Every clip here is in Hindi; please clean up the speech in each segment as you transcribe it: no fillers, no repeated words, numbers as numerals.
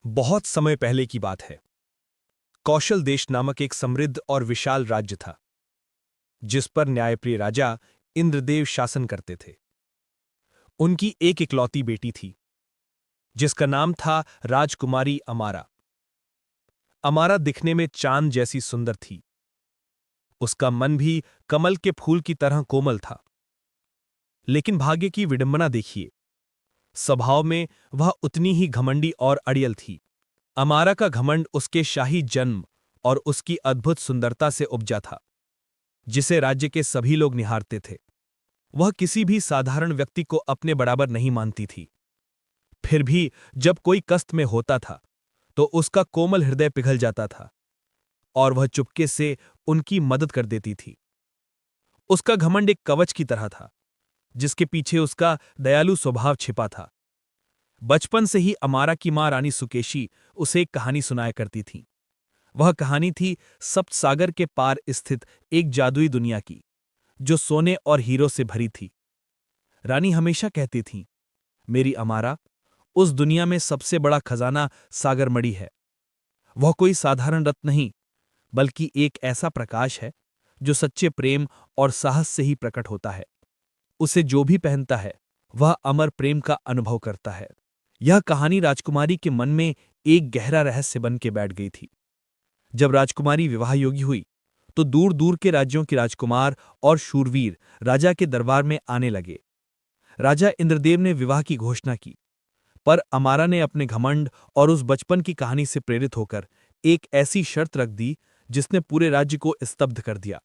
बहुत समय पहले की बात है। कौशल देश नामक एक समृद्ध और विशाल राज्य था, जिस पर न्यायप्रिय राजा इंद्रदेव शासन करते थे। उनकी एक इकलौती बेटी थी, जिसका नाम था राजकुमारी अमारा। अमारा दिखने में चांद जैसी सुंदर थी। उसका मन भी कमल के फूल की तरह कोमल था। लेकिन भाग्य की विडंबना देखिए, स्वभाव में वह उतनी ही घमंडी और अड़ियल थी। अमारा का घमंड उसके शाही जन्म और उसकी अद्भुत सुंदरता से उपजा था, जिसे राज्य के सभी लोग निहारते थे। वह किसी भी साधारण व्यक्ति को अपने बराबर नहीं मानती थी। फिर भी जब कोई कष्ट में होता था, तो उसका कोमल हृदय पिघल जाता था और वह चुपके से उनकी मदद कर देती थी। उसका घमंड एक कवच की तरह था, जिसके पीछे उसका दयालु स्वभाव छिपा था। बचपन से ही अमारा की मां रानी सुकेशी उसे एक कहानी सुनाया करती थी। वह कहानी थी सप्त सागर के पार स्थित एक जादुई दुनिया की, जो सोने और हीरो से भरी थी। रानी हमेशा कहती थीं, मेरी अमारा, उस दुनिया में सबसे बड़ा खजाना सागरमणि है। वह कोई साधारण रत्न नहीं, बल्कि एक ऐसा प्रकाश है जो सच्चे प्रेम और साहस से ही प्रकट होता है। उसे जो भी पहनता है, वह अमर प्रेम का अनुभव करता है। यह कहानी राजकुमारी के मन में एक गहरा रहस्य बन के बैठ गई थी। जब राजकुमारी विवाह योगी हुई, तो दूर दूर के राज्यों के राजकुमार और शूरवीर राजा के दरबार में आने लगे। राजा इंद्रदेव ने विवाह की घोषणा की, पर अमारा ने अपने घमंड और उस बचपन की कहानी से प्रेरित होकर एक ऐसी शर्त रख दी जिसने पूरे राज्य को स्तब्ध कर दिया।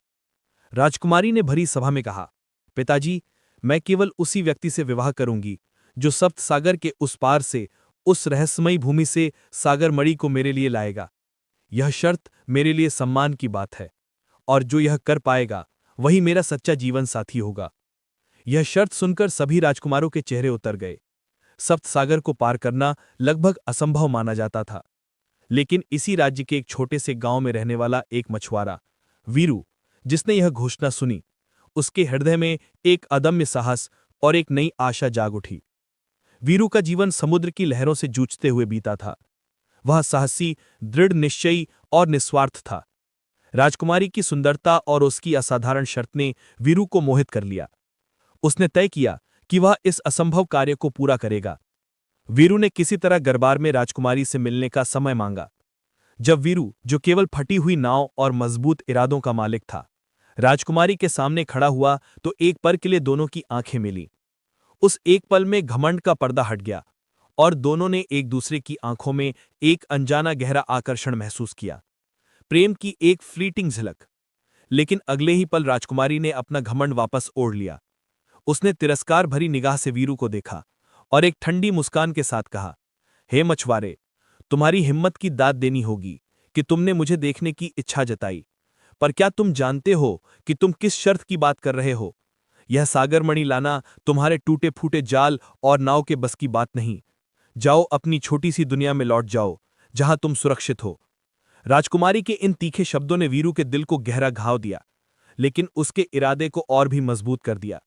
राजकुमारी ने भरी सभा में कहा, पिताजी, मैं केवल उसी व्यक्ति से विवाह करूंगी जो सप्त सागर के उस पार से, उस रहस्यमयी भूमि से सागरमणि को मेरे लिए लाएगा। यह शर्त मेरे लिए सम्मान की बात है, और जो यह कर पाएगा वही मेरा सच्चा जीवन साथी होगा। यह शर्त सुनकर सभी राजकुमारों के चेहरे उतर गए। सप्त सागर को पार करना लगभग असंभव माना जाता था, लेकिन इसी राज्य के एक छोटे से गांव में रहने वाला एक मछुआरा, वीरू, जिसने यह घोषणा सुनी, उसके हृदय में एक अदम्य साहस और एक नई आशा जाग उठी। वीरू का जीवन समुद्र की लहरों से जूझते हुए बीता था। वह साहसी, दृढ़ निश्चयी और निस्वार्थ था। राजकुमारी की सुंदरता और उसकी असाधारण शर्त ने वीरू को मोहित कर लिया। उसने तय किया कि वह इस असंभव कार्य को पूरा करेगा। वीरू ने किसी तरह दरबार में राजकुमारी से मिलने का समय मांगा। जब वीरू, जो केवल फटी हुई नाव और मजबूत इरादों का मालिक था, राजकुमारी के सामने खड़ा हुआ, तो एक पल के लिए दोनों की आंखें मिलीं। उस एक पल में घमंड का पर्दा हट गया और दोनों ने एक दूसरे की आंखों में एक अनजाना गहरा आकर्षण महसूस किया, प्रेम की एक फ्लीटिंग झलक। लेकिन अगले ही पल राजकुमारी ने अपना घमंड वापस ओढ़ लिया। उसने तिरस्कार भरी निगाह से वीरू को देखा और एक ठंडी मुस्कान के साथ कहा, हे मछुआरे, तुम्हारी हिम्मत की दाद देनी होगी कि तुमने मुझे देखने की इच्छा जताई, पर क्या तुम जानते हो कि तुम किस शर्त की बात कर रहे हो? यह सागरमणि लाना तुम्हारे टूटे फूटे जाल और नाव के बस की बात नहीं। जाओ, अपनी छोटी सी दुनिया में लौट जाओ, जहां तुम सुरक्षित हो। राजकुमारी के इन तीखे शब्दों ने वीरू के दिल को गहरा घाव दिया, लेकिन उसके इरादे को और भी मजबूत कर दिया।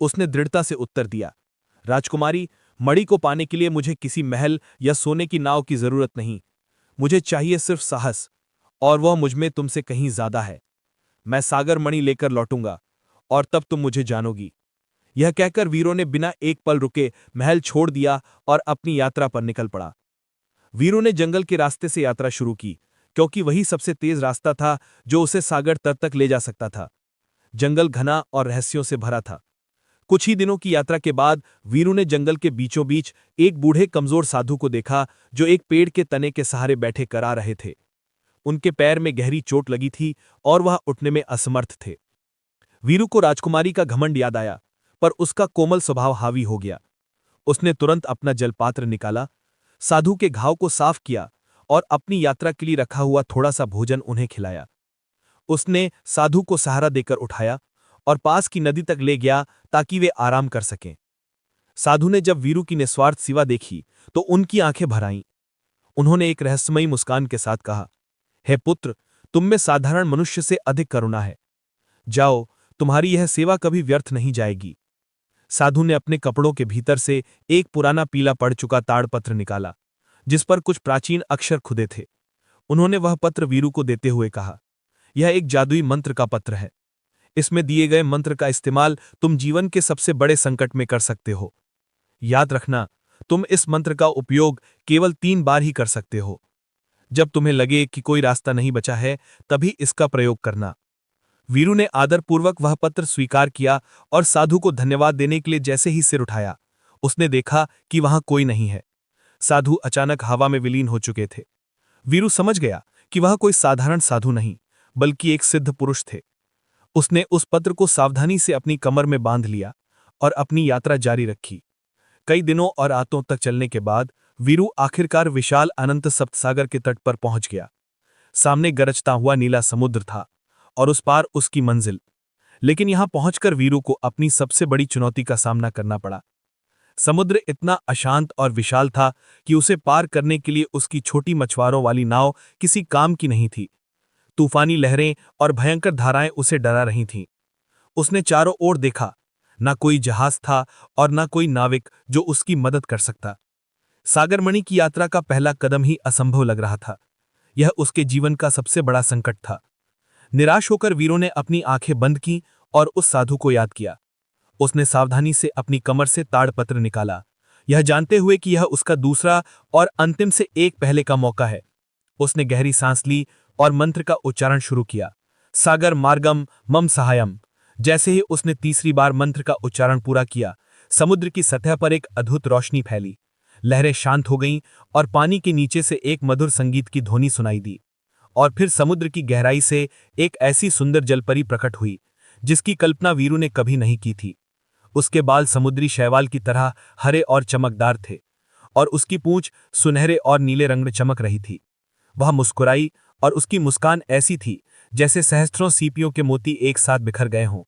उसने दृढ़ता से उत्तर दिया, राजकुमारी, मणि को पाने के लिए मुझे किसी महल या सोने की नाव की जरूरत नहीं। मुझे चाहिए सिर्फ साहस, और वह मुझमें तुमसे कहीं ज्यादा है। मैं सागरमणि लेकर लौटूंगा, और तब तुम मुझे जानोगी। यह कहकर वीरू ने बिना एक पल रुके महल छोड़ दिया और अपनी यात्रा पर निकल पड़ा। वीरू ने जंगल के रास्ते से यात्रा शुरू की, क्योंकि वही सबसे तेज रास्ता था जो उसे सागर तट तक ले जा सकता था। जंगल घना और रहस्यों से भरा था। कुछ ही दिनों की यात्रा के बाद वीरू ने जंगल के बीचों बीच एक बूढ़े कमजोर साधु को देखा, जो एक पेड़ के तने के सहारे बैठे करा रहे थे। उनके पैर में गहरी चोट लगी थी और वह उठने में असमर्थ थे। वीरू को राजकुमारी का घमंड याद आया, पर उसका कोमल स्वभाव हावी हो गया। उसने तुरंत अपना जलपात्र निकाला, साधु के घाव को साफ किया और अपनी यात्रा के लिए रखा हुआ थोड़ा सा भोजन उन्हें खिलाया। उसने साधु को सहारा देकर उठाया और पास की नदी तक ले गया ताकि वे आराम कर सकें। साधु ने जब वीरू की निस्वार्थ सेवा देखी, तो उनकी आंखें भर आईं। उन्होंने एक रहस्यमयी मुस्कान के साथ कहा, हे पुत्र, तुम में साधारण मनुष्य से अधिक करुणा है। जाओ, तुम्हारी यह सेवा कभी व्यर्थ नहीं जाएगी। साधु ने अपने कपड़ों के भीतर से एक पुराना पीला पड़ चुका ताड़पत्र निकाला, जिस पर कुछ प्राचीन अक्षर खुदे थे। उन्होंने वह पत्र वीरू को देते हुए कहा, यह एक जादुई मंत्र का पत्र है। इसमें दिए गए मंत्र का इस्तेमाल तुम जीवन के सबसे बड़े संकट में कर सकते हो। याद रखना, तुम इस मंत्र का उपयोग केवल 3 बार ही कर सकते हो। जब तुम्हें लगे कि कोई रास्ता नहीं बचा है, तभी इसका प्रयोग करना। वीरू ने आदरपूर्वक वह पत्र स्वीकार किया और साधु को धन्यवाद देने के लिए जैसे ही सिर उठाया, उसने देखा कि वहां कोई नहीं है। साधु अचानक हवा में विलीन हो चुके थे। वीरू समझ गया कि वह कोई साधारण साधु नहीं, बल्कि एक सिद्ध पुरुष थे। उसने उस पत्र को सावधानी से अपनी कमर में बांध लिया और अपनी यात्रा जारी रखी। कई दिनों और रातों तक चलने के बाद वीरू आखिरकार विशाल अनंत सप्तसागर के तट पर पहुंच गया। सामने गरजता हुआ नीला समुद्र था और उस पार उसकी मंजिल। लेकिन यहां पहुंचकर वीरू को अपनी सबसे बड़ी चुनौती का सामना करना पड़ा। समुद्र इतना अशांत और विशाल था कि उसे पार करने के लिए उसकी छोटी मछुआरों वाली नाव किसी काम की नहीं थी। तूफानी लहरें और भयंकर धाराएं उसे डरा रही थीं। उसने चारों ओर देखा, ना कोई जहाज था और ना कोई नाविक जो उसकी मदद कर सकता। सागरमणि की यात्रा का पहला कदम ही असंभव लग रहा था। यह उसके जीवन का सबसे बड़ा संकट था। निराश होकर वीरू ने अपनी आंखें बंद की और उस साधु को याद किया। उसने सावधानी से अपनी कमर से ताड़पत्र निकाला, यह जानते हुए कि यह उसका दूसरा और अंतिम से एक पहले का मौका है। उसने गहरी सांस ली और मंत्र का उच्चारण शुरू किया, सागर मार्गम मम सहायम। जैसे ही उसने तीसरी बार मंत्र का उच्चारण पूरा किया, समुद्र की सतह पर एक अद्भुत रोशनी फैली। लहरें शांत हो गईं और पानी के नीचे से एक मधुर संगीत की ध्वनि सुनाई दी। और फिर समुद्र की गहराई से एक ऐसी सुंदर जलपरी प्रकट हुई जिसकी कल्पना वीरू ने कभी नहीं की थी। उसके बाल समुद्री शैवाल की तरह हरे और चमकदार थे और उसकी पूंछ सुनहरे और नीले रंग में चमक रही थी। वह मुस्कुराई और उसकी मुस्कान ऐसी थी जैसे सहस्त्रों सीपियों के मोती एक साथ बिखर गए हों।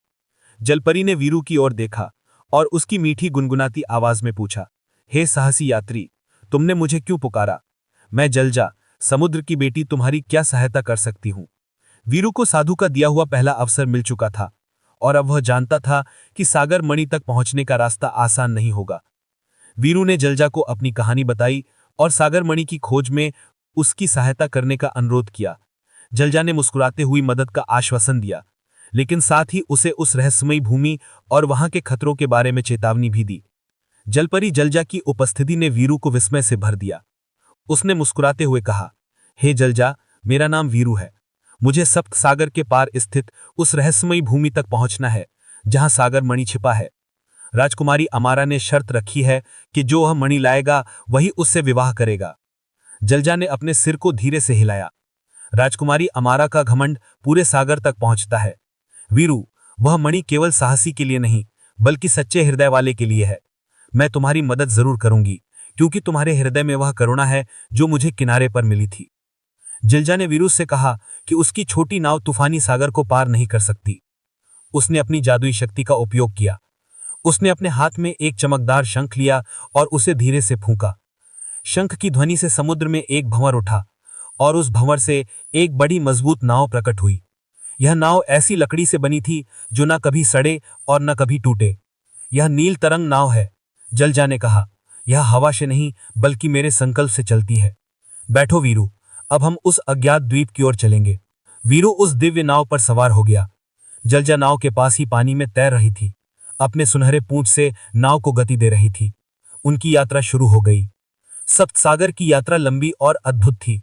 जलपरी ने वीरू की ओर देखा और उसकी मीठी गुनगुनाती आवाज में पूछा, हे साहसी यात्री, तुमने मुझे क्यों पुकारा? मैं जलजा, समुद्र की बेटी, तुम्हारी क्या सहायता कर सकती हूं? वीरू को साधु का दिया हुआ पहला अवसर मिल चुका था और अब वह जानता था कि सागर मणि तक पहुंचने का रास्ता आसान नहीं होगा। वीरू ने जलजा को अपनी कहानी बताई और सागर मणि की खोज में उसकी सहायता करने का अनुरोध किया। जलजा ने मुस्कुराते हुई मदद का आश्वासन दिया, लेकिन साथ ही उसे उस रहस्यमयी भूमि और वहां के खतरों के बारे में चेतावनी भी दी। जलपरी जलजा की उपस्थिति ने वीरू को विस्मय से भर दिया। उसने मुस्कुराते हुए कहा, हे जलजा, मेरा नाम वीरू है। मुझे सप्त सागर के पार स्थित उस रहस्यमयी भूमि तक पहुंचना है जहां सागर मणि छिपा है। राजकुमारी अमारा ने शर्त रखी है कि जो वह मणि लाएगा वही उससे विवाह करेगा। जलजा ने अपने सिर को धीरे से हिलाया। राजकुमारी अमारा का घमंड पूरे सागर तक पहुंचता है। वीरू, वह मणि केवल साहसी के लिए नहीं, बल्कि सच्चे हृदय वाले के लिए है। मैं तुम्हारी मदद जरूर करूंगी, क्योंकि तुम्हारे हृदय में वह करुणा है जो मुझे किनारे पर मिली थी। जलजा ने वीरू से कहा कि उसकी छोटी नाव तूफानी सागर को पार नहीं कर सकती। उसने अपनी जादुई शक्ति का उपयोग किया। उसने अपने हाथ में एक चमकदार शंख लिया और उसे धीरे से फूंका। शंख की ध्वनि से समुद्र में एक भंवर उठा और उस भंवर से एक बड़ी मजबूत नाव प्रकट हुई। यह नाव ऐसी लकड़ी से बनी थी जो न कभी सड़े और न कभी टूटे। यह नील तरंग नाव है, जलजा ने कहा। यह हवा से नहीं, बल्कि मेरे संकल्प से चलती है। बैठो वीरू, अब हम उस अज्ञात द्वीप की ओर चलेंगे। वीरू उस दिव्य नाव पर सवार हो गया। जलजा नाव के पास ही पानी में तैर रही थी, अपने सुनहरे पूंछ से नाव को गति दे रही थी। उनकी यात्रा शुरू हो गई। सप्तसागर की यात्रा लंबी और अद्भुत थी।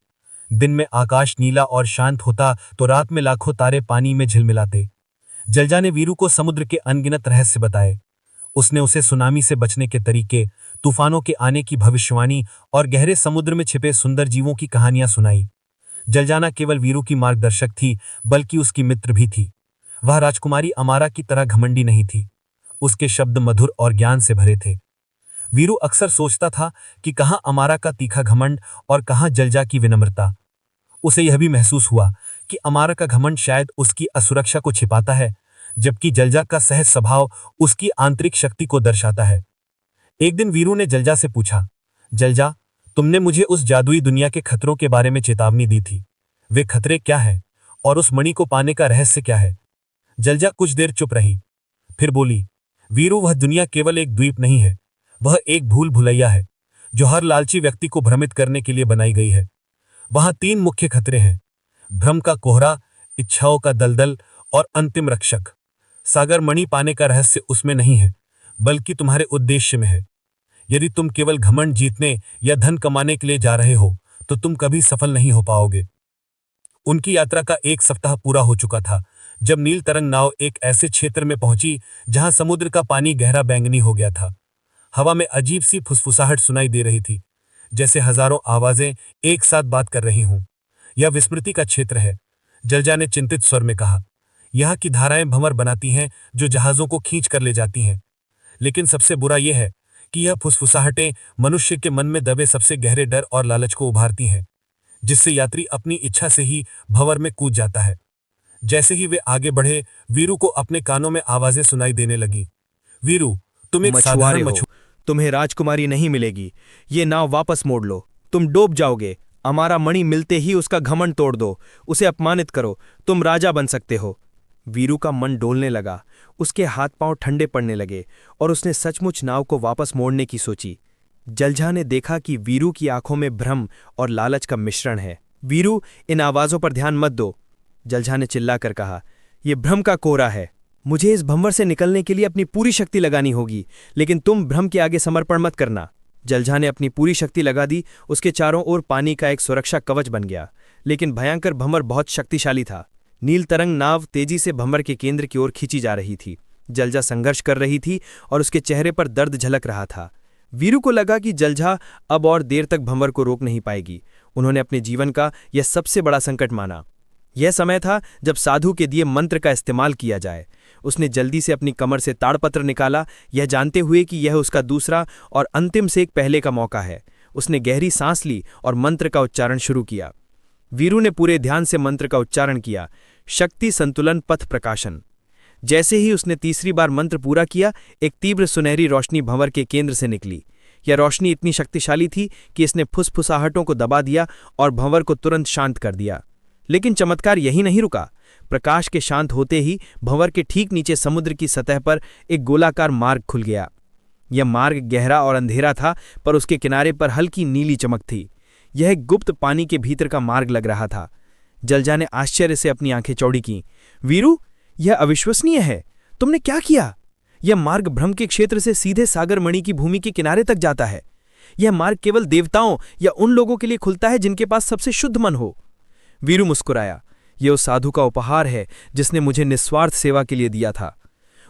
दिन में आकाश नीला और शांत होता तो रात में लाखों तारे पानी में झिलमिलाते। जलजा ने वीरू को समुद्र के अनगिनत रहस्य बताए। उसने उसे सुनामी से बचने के तरीके, तूफानों के आने की भविष्यवाणी और गहरे समुद्र में छिपे सुंदर जीवों की कहानियां सुनाई। जलजा न केवल वीरू की मार्गदर्शक थी, बल्कि उसकी मित्र भी थी। वह राजकुमारी अमारा की तरह घमंडी नहीं थी। उसके शब्द मधुर और ज्ञान से भरे थे। वीरू अक्सर सोचता था कि कहां अमारा का तीखा घमंड और कहां जलजा की विनम्रता। उसे यह भी महसूस हुआ कि अमारा का घमंड शायद उसकी असुरक्षा को छिपाता है, जबकि जलजा का सहज स्वभाव उसकी आंतरिक शक्ति को दर्शाता है। एक दिन वीरू ने जलजा से पूछा, जलजा, तुमने मुझे उस जादुई दुनिया के खतरों के बारे में चेतावनी दी थी। वे खतरे क्या है और उस मणि को पाने का रहस्य क्या है? जलजा कुछ देर चुप रही, फिर बोली, वीरू, वह दुनिया केवल एक द्वीप नहीं है, वह एक भूल भुलैया है जो हर लालची व्यक्ति को भ्रमित करने के लिए बनाई गई है। वहां 3 मुख्य खतरे हैं: भ्रम का कोहरा, इच्छाओं का दलदल और अंतिम रक्षक। सागर मणि पाने का रहस्य उसमें नहीं है, बल्कि तुम्हारे उद्देश्य में है। यदि तुम केवल घमंड जीतने या धन कमाने के लिए जा रहे हो, तो तुम कभी सफल नहीं हो पाओगे। उनकी यात्रा का 1 सप्ताह पूरा हो चुका था जब नील तरंग नाव एक ऐसे क्षेत्र में पहुंची जहां समुद्र का पानी गहरा बैंगनी हो गया था। हवा में अजीब सी फुसफुसाहट सुनाई दे रही थी, जैसे हजारों आवाजें एक साथ बात कर रही हों। यह विस्मृति का क्षेत्र है, जलजा ने चिंतित स्वर में कहा। यहाँ की धाराएं भंवर बनाती हैं जो जहाजों को खींच कर ले जाती हैं। लेकिन सबसे बुरा यह है कि यह फुसफुसाहटें मनुष्य के मन में दबे सबसे गहरे डर और लालच को उभारती हैं, जिससे यात्री अपनी इच्छा से ही भंवर में कूद जाता है। जैसे ही वे आगे बढ़े, वीरू को अपने कानों में आवाजें सुनाई देने लगी। वीरू, तुम एक साधारण हो, तुम्हें राजकुमारी नहीं मिलेगी। ये नाव वापस मोड़ लो, तुम डूब जाओगे। हमारा मणि मिलते ही उसका घमंड तोड़ दो, उसे अपमानित करो, तुम राजा बन सकते हो। वीरू का मन डोलने लगा, उसके हाथ पांव ठंडे पड़ने लगे और उसने सचमुच नाव को वापस मोड़ने की सोची। जलझा ने देखा कि वीरू की आंखों में भ्रम और लालच का मिश्रण है। वीरू, इन आवाजों पर ध्यान मत दो, जलझा ने चिल्लाकर कहा। यह भ्रम का कोहरा है। मुझे इस भंवर से निकलने के लिए अपनी पूरी शक्ति लगानी होगी, लेकिन तुम भ्रम के आगे समर्पण मत करना। जलझा ने अपनी पूरी शक्ति लगा दी। उसके चारों ओर पानी का एक सुरक्षा कवच बन गया, लेकिन भयंकर भंवर बहुत शक्तिशाली था। नील तरंग नाव तेजी से भंवर के केंद्र की ओर खींची जा रही थी। जलझा संघर्ष कर रही थी और उसके चेहरे पर दर्द झलक रहा था। वीरू को लगा कि जलझा अब और देर तक भंवर को रोक नहीं पाएगी। उन्होंने अपने जीवन का यह सबसे बड़ा संकट माना। यह समय था जब साधु के दिए मंत्र का इस्तेमाल किया जाए। उसने जल्दी से अपनी कमर से ताड़पत्र निकाला, यह जानते हुए कि यह उसका दूसरा और अंतिम से एक पहले का मौका है। उसने गहरी सांस ली और मंत्र का उच्चारण शुरू किया। वीरू ने पूरे ध्यान से मंत्र का उच्चारण किया। शक्ति संतुलन पथ प्रकाशन। जैसे ही उसने तीसरी बार मंत्र पूरा किया, एक तीव्र सुनहरी रोशनी भंवर के केंद्र से निकली। यह रोशनी इतनी शक्तिशाली थी कि इसने फुसफुसाहटों को दबा दिया और भंवर को तुरंत शांत कर दिया। लेकिन चमत्कार यही नहीं रुका। प्रकाश के शांत होते ही भंवर के ठीक नीचे समुद्र की सतह पर एक गोलाकार मार्ग खुल गया। यह मार्ग गहरा और अंधेरा था, पर उसके किनारे पर हल्की नीली चमक थी। यह एक गुप्त पानी के भीतर का मार्ग लग रहा था। जलझा ने आश्चर्य से अपनी आंखें चौड़ी की। वीरू, यह अविश्वसनीय है। तुमने क्या किया? यह मार्ग भ्रम के क्षेत्र से सीधे सागर मणि की भूमि के किनारे तक जाता है। यह मार्ग केवल देवताओं या उन लोगों के लिए खुलता है जिनके पास सबसे शुद्ध मन हो। वीरू मुस्कुराया। यह उस साधु का उपहार है जिसने मुझे निस्वार्थ सेवा के लिए दिया था।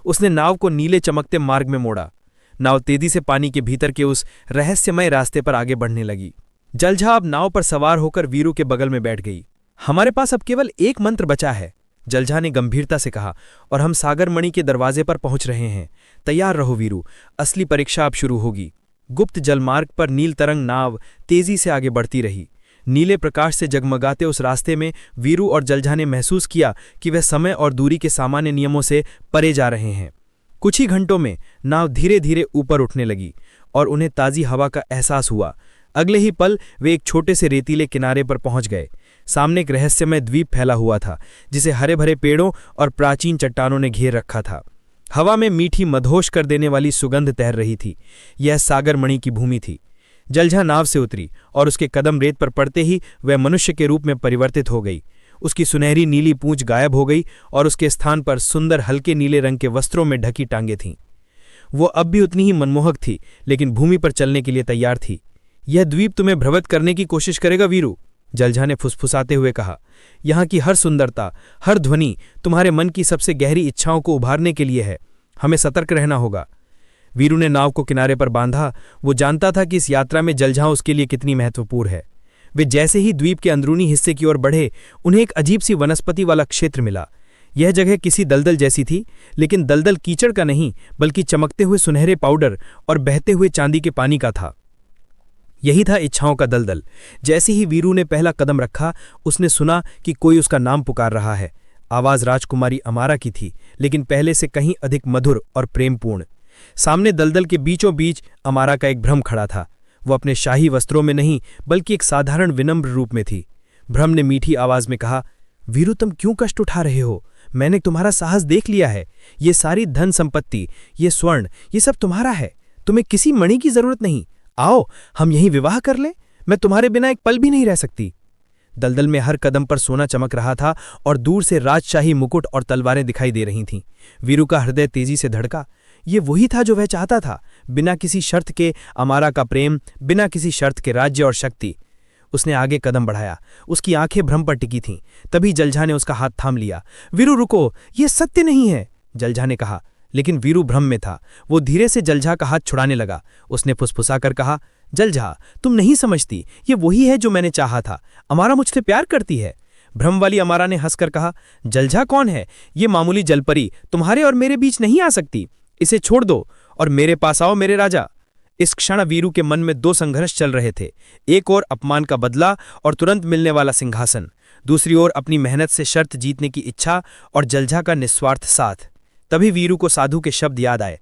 उसने नाव को नीले चमकते मार्ग में मोड़ा। नाव तेजी से पानी के भीतर के उस रहस्यमय रास्ते पर आगे बढ़ने लगी। जलझा अब नाव पर सवार होकर वीरू के बगल में बैठ गई। हमारे पास अब केवल एक मंत्र बचा है, जलझा ने गंभीरता से कहा, और हम सागर मणि के दरवाजे पर पहुंच रहे हैं। तैयार रहो वीरू, असली परीक्षा अब शुरू होगी। गुप्त जलमार्ग पर नील तरंग नाव तेजी से आगे बढ़ती रही। नीले प्रकाश से जगमगाते उस रास्ते में वीरू और जलझा ने महसूस किया कि वह समय और दूरी के सामान्य नियमों से परे जा रहे हैं। कुछ ही घंटों में नाव धीरे धीरे ऊपर उठने लगी और उन्हें ताज़ी हवा का एहसास हुआ। अगले ही पल वे एक छोटे से रेतीले किनारे पर पहुंच गए। सामने एक रहस्यमय द्वीप फैला हुआ था, जिसे हरे भरे पेड़ों और प्राचीन चट्टानों ने घेर रखा था। हवा में मीठी मदहोश कर देने वाली सुगंध तैर रही थी। यह सागर मणि की भूमि थी। जलझा नाव से उतरी और उसके कदम रेत पर पड़ते ही वह मनुष्य के रूप में परिवर्तित हो गई। उसकी सुनहरी नीली पूंछ गायब हो गई और उसके स्थान पर सुंदर हल्के नीले रंग के वस्त्रों में ढकी टांगें थीं। वो अब भी उतनी ही मनमोहक थी, लेकिन भूमि पर चलने के लिए तैयार थी। यह द्वीप तुम्हें भ्रमित करने की कोशिश करेगा वीरू, जलझा ने फुसफुसाते हुए कहा। यहाँ की हर सुंदरता, हर ध्वनि तुम्हारे मन की सबसे गहरी इच्छाओं को उभारने के लिए है। हमें सतर्क रहना होगा। वीरू ने नाव को किनारे पर बांधा। वो जानता था कि इस यात्रा में जलझा उसके लिए कितनी महत्वपूर्ण है। वे जैसे ही द्वीप के अंदरूनी हिस्से की ओर बढ़े, उन्हें एक अजीब सी वनस्पति वाला क्षेत्र मिला। यह जगह किसी दलदल जैसी थी, लेकिन दलदल कीचड़ का नहीं, बल्कि चमकते हुए सुनहरे पाउडर और बहते हुए चांदी के पानी का था। यही था इच्छाओं का दलदल। जैसे ही वीरू ने पहला कदम रखा, उसने सुना कि कोई उसका नाम पुकार रहा है। आवाज राजकुमारी अमारा की थी, लेकिन पहले से कहीं अधिक मधुर और प्रेमपूर्ण। सामने दलदल के बीचों बीच अमारा का एक भ्रम खड़ा था। वो अपने शाही वस्त्रों में नहीं, बल्कि एक साधारण विनम्र रूप में थी। भ्रम ने मीठी आवाज में कहा, वीरू, तुम क्यों कष्ट उठा रहे हो? मैंने तुम्हारा साहस देख लिया है। ये सारी धन संपत्ति, ये स्वर्ण, ये सब तुम्हारा है। तुम्हें किसी मणि की जरूरत नहीं। आओ हम यहीं विवाह कर लें, मैं तुम्हारे बिना एक पल भी नहीं रह सकती। दलदल में हर कदम पर सोना चमक रहा था और दूर से राजशाही मुकुट और तलवारें दिखाई दे रही थीं। वीरू का हृदय तेजी से धड़का। ये वही था जो वह चाहता था, बिना किसी शर्त के अमारा का प्रेम, बिना किसी शर्त के राज्य और शक्ति। उसने आगे कदम बढ़ाया। उसकी आंखें भ्रम पर टिकी थीं। तभी जलझा ने उसका हाथ थाम लिया। वीरू रुको, यह सत्य नहीं है, जलझा ने कहा। लेकिन वीरू भ्रम में था। वो धीरे से जलझा का हाथ छुड़ाने लगा। उसने फुसफुसाकर कहा, जलझा, तुम नहीं समझती, ये वही है जो मैंने चाहा था। अमारा मुझसे प्यार करती है। भ्रम वाली अमारा ने हंसकर कहा, जलझा कौन है? ये मामूली जलपरी तुम्हारे और मेरे बीच नहीं आ सकती। इसे छोड़ दो और मेरे पास आओ मेरे राजा। इस क्षण वीरू के मन में दो संघर्ष चल रहे थे। एक ओर अपमान का बदला और तुरंत मिलने वाला सिंहासन, दूसरी ओर अपनी मेहनत से शर्त जीतने की इच्छा और जलझा का निस्वार्थ साथ। तभी वीरू को साधु के शब्द याद आए,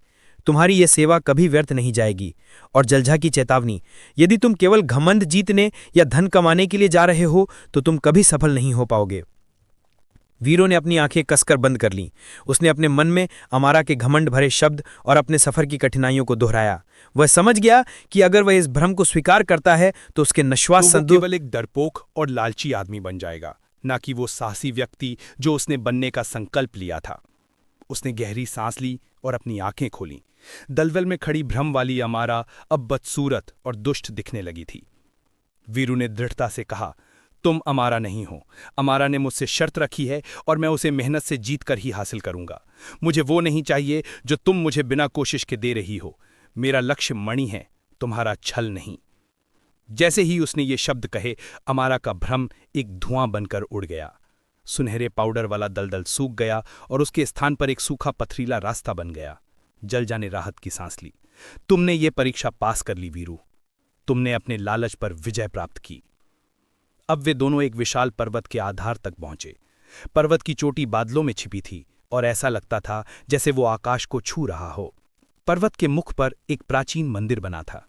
तुम्हारी ये सेवा कभी व्यर्थ नहीं जाएगी। और जलझा की चेतावनी, यदि तुम केवल घमंड जीतने या धन कमाने के लिए जा रहे हो तो तुम कभी सफल नहीं हो पाओगे। वीरू ने अपनी आंखें कसकर बंद कर लीं। उसने अपने मन में अमारा के घमंड भरे शब्द और अपने सफर की कठिनाइयों को दोहराया। वह समझ गया कि अगर वह इस भ्रम को स्वीकार करता है तो उसके नश्वास केवल एक डरपोक और लालची आदमी बन जाएगा, न कि वो साहसी व्यक्ति जो उसने बनने का संकल्प लिया था। उसने गहरी सांस ली और अपनी आंखें खोलीं। दलदल में खड़ी भ्रम वाली अमारा अब बदसूरत और दुष्ट दिखने लगी थी। वीरू ने दृढ़ता से कहा, तुम अमारा नहीं हो। अमारा ने मुझसे शर्त रखी है और मैं उसे मेहनत से जीत कर ही हासिल करूंगा। मुझे वो नहीं चाहिए जो तुम मुझे बिना कोशिश के दे रही हो। मेरा लक्ष्य मणि है, तुम्हारा छल नहीं। जैसे ही उसने ये शब्द कहे, अमारा का भ्रम एक धुआं बनकर उड़ गया। सुनहरे पाउडर वाला दलदल सूख गया और उसके स्थान पर एक सूखा पथरीला रास्ता बन गया। जलझा ने राहत की सांस ली। तुमने ये परीक्षा पास कर ली वीरू। तुमने अपने लालच पर विजय प्राप्त की। अब वे दोनों एक विशाल पर्वत के आधार तक पहुंचे। पर्वत की चोटी बादलों में छिपी थी और ऐसा लगता था जैसे वो आकाश को छू रहा हो। पर्वत के मुख पर एक प्राचीन मंदिर बना था।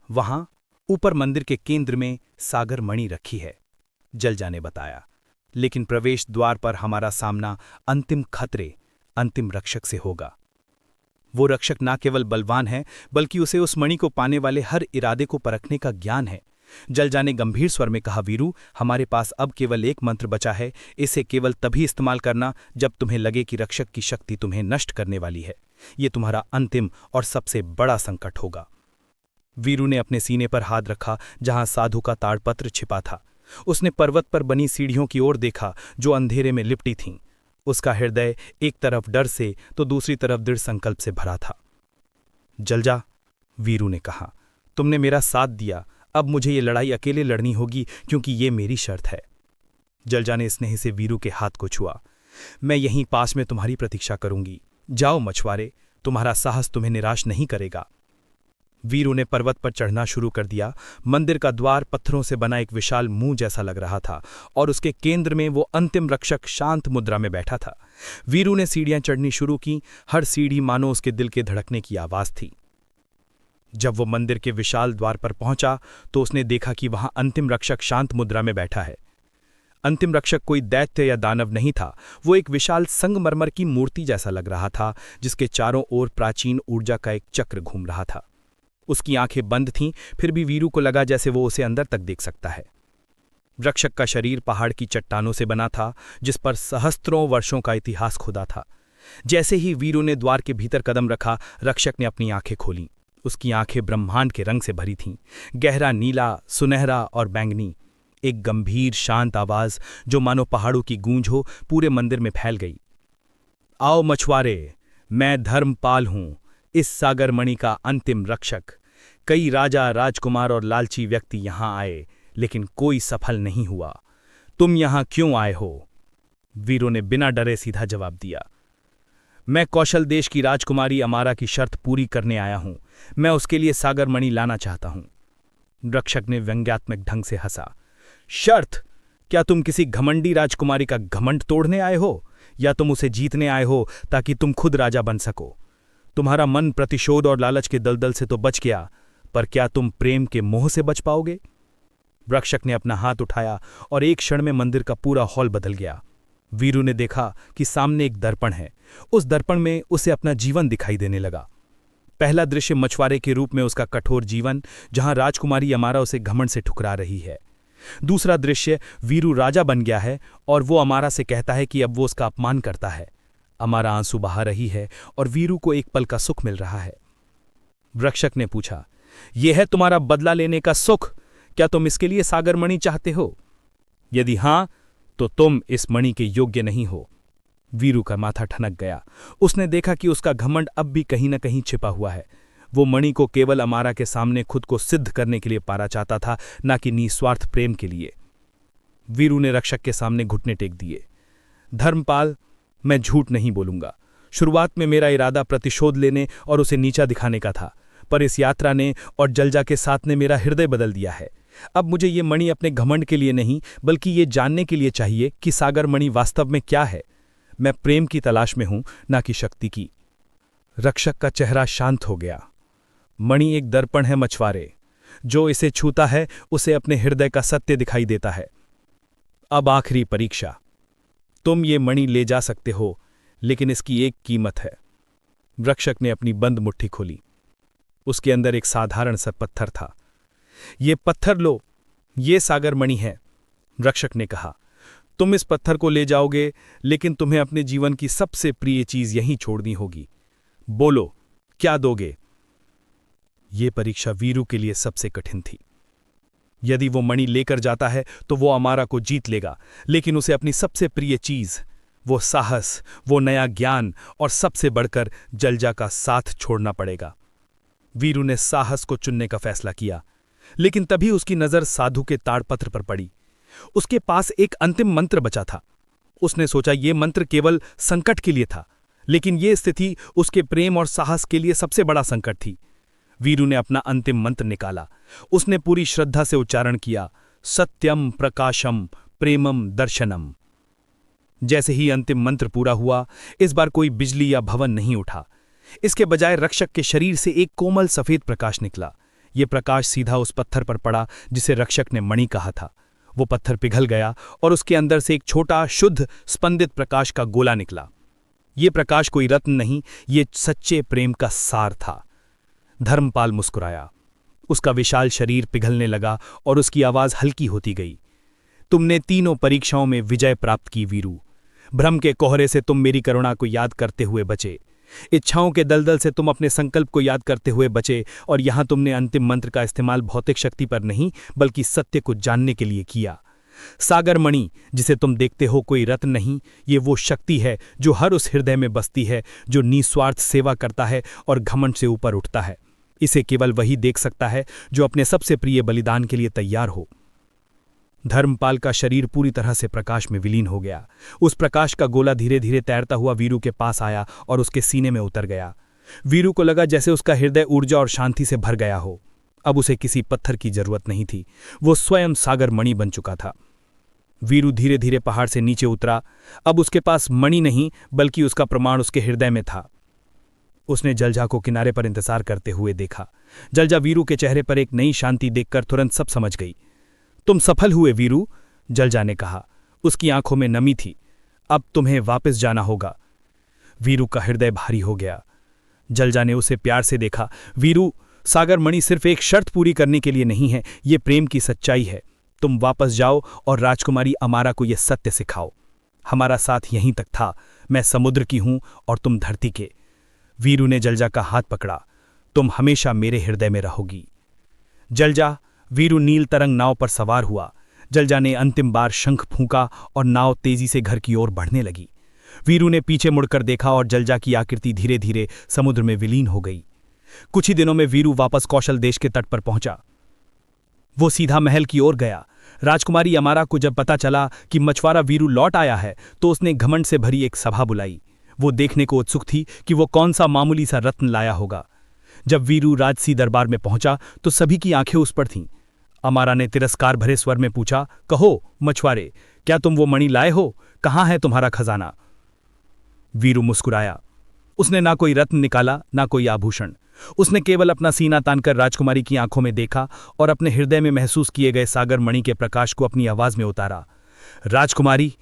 वहां ऊपर मंदिर के केंद्र में सागर मणि रखी है, जलझा ने बताया। लेकिन प्रवेश द्वार पर हमारा सामना अंतिम खतरे, अंतिम रक्षक से होगा। वो रक्षक ना केवल बलवान है, बल्कि उसे उस मणि को पाने वाले हर इरादे को परखने का ज्ञान है। जलझा ने गंभीर स्वर में कहा, वीरू, हमारे पास अब केवल एक मंत्र बचा है। इसे केवल तभी इस्तेमाल करना जब तुम्हें लगे कि रक्षक की शक्ति तुम्हें नष्ट करने वाली है। ये तुम्हारा अंतिम और सबसे बड़ा संकट होगा। वीरू ने अपने सीने पर हाथ रखा जहां साधु का ताड़पत्र छिपा था। उसने पर्वत पर बनी सीढ़ियों की ओर देखा जो अंधेरे में लिपटी थीं। उसका हृदय एक तरफ डर से तो दूसरी तरफ दृढ़ संकल्प से भरा था। जलझा, वीरू ने कहा, तुमने मेरा साथ दिया। अब मुझे ये लड़ाई अकेले लड़नी होगी क्योंकि ये मेरी शर्त है। जलझा ने स्नेह से वीरू के हाथ को छुआ। मैं यहीं पास में तुम्हारी प्रतीक्षा करूंगी। जाओ मछुआरे, तुम्हारा साहस तुम्हें निराश नहीं करेगा। वीरू ने पर्वत पर चढ़ना शुरू कर दिया। मंदिर का द्वार पत्थरों से बना एक विशाल मुंह जैसा लग रहा था और उसके केंद्र में वो अंतिम रक्षक शांत मुद्रा में बैठा था। वीरू ने सीढ़ियां चढ़नी शुरू की। हर सीढ़ी मानो उसके दिल के धड़कने की आवाज थी। जब वो मंदिर के विशाल द्वार पर पहुंचा तो उसने देखा कि वहां अंतिम रक्षक शांत मुद्रा में बैठा है। अंतिम रक्षक कोई दैत्य या दानव नहीं था। वो एक विशाल संगमरमर की मूर्ति जैसा लग रहा था जिसके चारों ओर प्राचीन ऊर्जा का एक चक्र घूम रहा था। उसकी आंखें बंद थीं, फिर भी वीरू को लगा जैसे वो उसे अंदर तक देख सकता है। रक्षक का शरीर पहाड़ की चट्टानों से बना था जिस पर सहस्त्रों वर्षों का इतिहास खुदा था। जैसे ही वीरू ने द्वार के भीतर कदम रखा, रक्षक ने अपनी आंखें खोलीं। उसकी आंखें ब्रह्मांड के रंग से भरी थीं, गहरा नीला, सुनहरा और बैंगनी। एक गंभीर शांत आवाज जो मानो पहाड़ों की गूंज हो पूरे मंदिर में फैल गई। आओ मछुआरे, मैं धर्मपाल हूं, इस सागर मणि का अंतिम रक्षक। कई राजा, राजकुमार और लालची व्यक्ति यहां आए, लेकिन कोई सफल नहीं हुआ। तुम यहां क्यों आए हो? वीरू ने बिना डरे सीधा जवाब दिया, मैं कौशल देश की राजकुमारी अमारा की शर्त पूरी करने आया हूं। मैं उसके लिए सागर मणि लाना चाहता हूं। रक्षक ने व्यंग्यात्मक ढंग से हंसा। शर्त? क्या तुम किसी घमंडी राजकुमारी का घमंड तोड़ने आए हो, या तुम उसे जीतने आए हो ताकि तुम खुद राजा बन सको? तुम्हारा मन प्रतिशोध और लालच के दलदल से तो बच गया, पर क्या तुम प्रेम के मोह से बच पाओगे? रक्षक ने अपना हाथ उठाया और एक क्षण में मंदिर का पूरा हॉल बदल गया। वीरू ने देखा कि सामने एक दर्पण है। उस दर्पण में उसे अपना जीवन दिखाई देने लगा। पहला दृश्य मछुआरे के रूप में उसका कठोर जीवन, जहां राजकुमारी अमारा उसे घमंड से ठुकरा रही है। दूसरा दृश्य, वीरू राजा बन गया है और वो अमारा से कहता है कि अब वो उसका अपमान करता है। अमारा आंसू बहा रही है और वीरू को एक पल का सुख मिल रहा है। रक्षक ने पूछा, यह है तुम्हारा बदला लेने का सुख? क्या तुम इसके लिए सागर मणि चाहते हो? यदि हां, तो तुम इस मणि के योग्य नहीं हो। वीरू का माथा ठनक गया। उसने देखा कि उसका घमंड अब भी कहीं न कहीं छिपा हुआ है। वो मणि को केवल अमारा के सामने खुद को सिद्ध करने के लिए पाना चाहता था, न कि निस्वार्थ प्रेम के लिए। वीरू ने रक्षक के सामने घुटने टेक दिए। धर्मपाल, मैं झूठ नहीं बोलूंगा। शुरुआत में मेरा इरादा प्रतिशोध लेने और उसे नीचा दिखाने का था, पर इस यात्रा ने और जलजा के साथ ने मेरा हृदय बदल दिया है। अब मुझे ये मणि अपने घमंड के लिए नहीं, बल्कि ये जानने के लिए चाहिए कि सागर मणि वास्तव में क्या है। मैं प्रेम की तलाश में हूं, ना कि शक्ति की। रक्षक का चेहरा शांत हो गया। मणि एक दर्पण है मछुआरे, जो इसे छूता है उसे अपने हृदय का सत्य दिखाई देता है। अब आखिरी परीक्षा। तुम ये मणि ले जा सकते हो, लेकिन इसकी एक कीमत है। रक्षक ने अपनी बंद मुट्ठी खोली। उसके अंदर एक साधारण सा पत्थर था। ये पत्थर लो, ये सागर मणि है, रक्षक ने कहा। तुम इस पत्थर को ले जाओगे, लेकिन तुम्हें अपने जीवन की सबसे प्रिय चीज यहीं छोड़नी होगी। बोलो, क्या दोगे? ये परीक्षा वीरू के लिए सबसे कठिन थी। यदि वो मणि लेकर जाता है तो वो अमारा को जीत लेगा, लेकिन उसे अपनी सबसे प्रिय चीज, वो साहस, वो नया ज्ञान और सबसे बढ़कर जलजा का साथ छोड़ना पड़ेगा। वीरू ने साहस को चुनने का फैसला किया, लेकिन तभी उसकी नजर साधु के ताड़पत्र पर पड़ी। उसके पास एक अंतिम मंत्र बचा था। उसने सोचा यह मंत्र केवल संकट के लिए था, लेकिन यह स्थिति उसके प्रेम और साहस के लिए सबसे बड़ा संकट थी। वीरू ने अपना अंतिम मंत्र निकाला। उसने पूरी श्रद्धा से उच्चारण किया, सत्यम प्रकाशम प्रेमम दर्शनम। जैसे ही अंतिम मंत्र पूरा हुआ, इस बार कोई बिजली या भवन नहीं उठा। इसके बजाय रक्षक के शरीर से एक कोमल सफेद प्रकाश निकला। यह प्रकाश सीधा उस पत्थर पर पड़ा जिसे रक्षक ने मणि कहा था। वो पत्थर पिघल गया और उसके अंदर से एक छोटा शुद्ध स्पंदित प्रकाश का गोला निकला। यह प्रकाश कोई रत्न नहीं, ये सच्चे प्रेम का सार था। धर्मपाल मुस्कुराया। उसका विशाल शरीर पिघलने लगा और उसकी आवाज हल्की होती गई। तुमने तीनों परीक्षाओं में विजय प्राप्त की वीरू। भ्रम के कोहरे से तुम मेरी करुणा को याद करते हुए बचे। इच्छाओं के दलदल से तुम अपने संकल्प को याद करते हुए बचे, और यहां तुमने अंतिम मंत्र का इस्तेमाल भौतिक शक्ति पर नहीं, बल्कि सत्य को जानने के लिए किया। सागर मणि जिसे तुम देखते हो कोई रत्न नहीं, ये वो शक्ति है जो हर उस हृदय में बसती है जो निस्वार्थ सेवा करता है और घमंड से ऊपर उठता है। इसे केवल वही देख सकता है जो अपने सबसे प्रिय बलिदान के लिए तैयार हो। धर्मपाल का शरीर पूरी तरह से प्रकाश में विलीन हो गया। उस प्रकाश का गोला धीरे धीरे तैरता हुआ वीरू के पास आया और उसके सीने में उतर गया। वीरू को लगा जैसे उसका हृदय ऊर्जा और शांति से भर गया हो। अब उसे किसी पत्थर की जरूरत नहीं थी, वो स्वयं सागर मणि बन चुका था। वीरू धीरे धीरे पहाड़ से नीचे उतरा। अब उसके पास मणि नहीं, बल्कि उसका प्रमाण उसके हृदय में था। उसने जलजा को किनारे पर इंतजार करते हुए देखा। जलजा वीरू के चेहरे पर एक नई शांति देखकर तुरंत सब समझ गई। तुम सफल हुए वीरू, जलजा ने कहा। उसकी आंखों में नमी थी। अब तुम्हें वापस जाना होगा। वीरू का हृदय भारी हो गया। जलजा ने उसे प्यार से देखा। वीरू, सागर मणि सिर्फ एक शर्त पूरी करने के लिए नहीं है, ये प्रेम की सच्चाई है। तुम वापस जाओ और राजकुमारी अमारा को यह सत्य सिखाओ। हमारा साथ यहीं तक था। मैं समुद्र की हूं और तुम धरती के। वीरू ने जलजा का हाथ पकड़ा। तुम हमेशा मेरे हृदय में रहोगी। जलजा, वीरू नील तरंग नाव पर सवार हुआ। जलजा ने अंतिम बार शंख फूंका और नाव तेजी से घर की ओर बढ़ने लगी। वीरू ने पीछे मुड़कर देखा और जलजा की आकृति धीरे धीरे समुद्र में विलीन हो गई। कुछ ही दिनों में वीरू वापस कौशल देश के तट पर पहुंचा। वो सीधा महल की ओर गया। राजकुमारी अमारा को जब पता चला कि मछुआरा वीरू लौट आया है, तो उसने घमंड से भरी एक सभा बुलाई। वो देखने को उत्सुक थी कि वो कौन सा मामूली सा रत्न लाया होगा। जब वीरू राजसी दरबार में पहुंचा तो सभी की आंखें उस पर थीं। अमारा ने तिरस्कार भरे स्वर में पूछा, कहो मछुआरे, क्या तुम वो मणि लाए हो? कहाँ है तुम्हारा खजाना? वीरू मुस्कुराया। उसने ना कोई रत्न निकाला, ना कोई आभूषण। उसने केवल अपना सीना तानकर राजकुमारी की आंखों में देखा और अपने हृदय में महसूस किए गए सागर मणि के प्रकाश को अपनी आवाज में उतारा। राजकुमारी,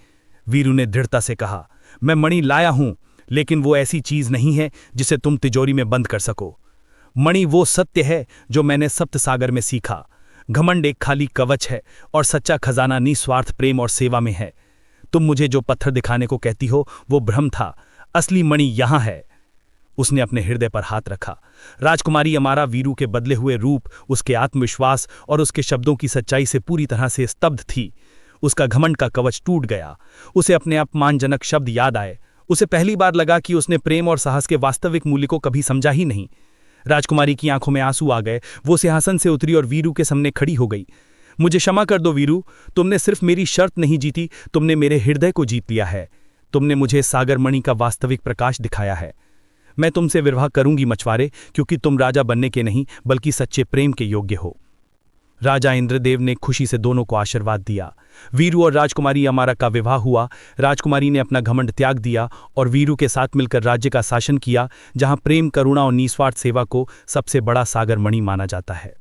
वीरू ने दृढ़ता से कहा, मैं मणि लाया हूं, लेकिन वो ऐसी चीज नहीं है जिसे तुम तिजोरी में बंद कर सको। मणि वो सत्य है जो मैंने सप्त सागर में सीखा। घमंड एक खाली कवच है और सच्चा खजाना निस्वार्थ प्रेम और सेवा में है। तुम मुझे जो पत्थर दिखाने को कहती हो वो भ्रम था, असली मणि यहां है। उसने अपने हृदय पर हाथ रखा। राजकुमारी अमारा वीरू के बदले हुए रूप, उसके आत्मविश्वास और उसके शब्दों की सच्चाई से पूरी तरह से स्तब्ध थी। उसका घमंड का कवच टूट गया। उसे अपने अपमानजनक शब्द याद आए। उसे पहली बार लगा कि उसने प्रेम और साहस के वास्तविक मूल्य को कभी समझा ही नहीं। राजकुमारी की आंखों में आंसू आ गए। वो सिंहासन से उतरी और वीरू के सामने खड़ी हो गई। मुझे क्षमा कर दो वीरू, तुमने सिर्फ मेरी शर्त नहीं जीती, तुमने मेरे हृदय को जीत लिया है। तुमने मुझे सागर मणि का वास्तविक प्रकाश दिखाया है। मैं तुमसे विवाह करूंगी मछुआरे, क्योंकि तुम राजा बनने के नहीं बल्कि सच्चे प्रेम के योग्य हो। राजा इंद्रदेव ने खुशी से दोनों को आशीर्वाद दिया। वीरू और राजकुमारी अमारा का विवाह हुआ। राजकुमारी ने अपना घमंड त्याग दिया और वीरू के साथ मिलकर राज्य का शासन किया, जहां प्रेम, करुणा और निस्वार्थ सेवा को सबसे बड़ा सागर मणि माना जाता है।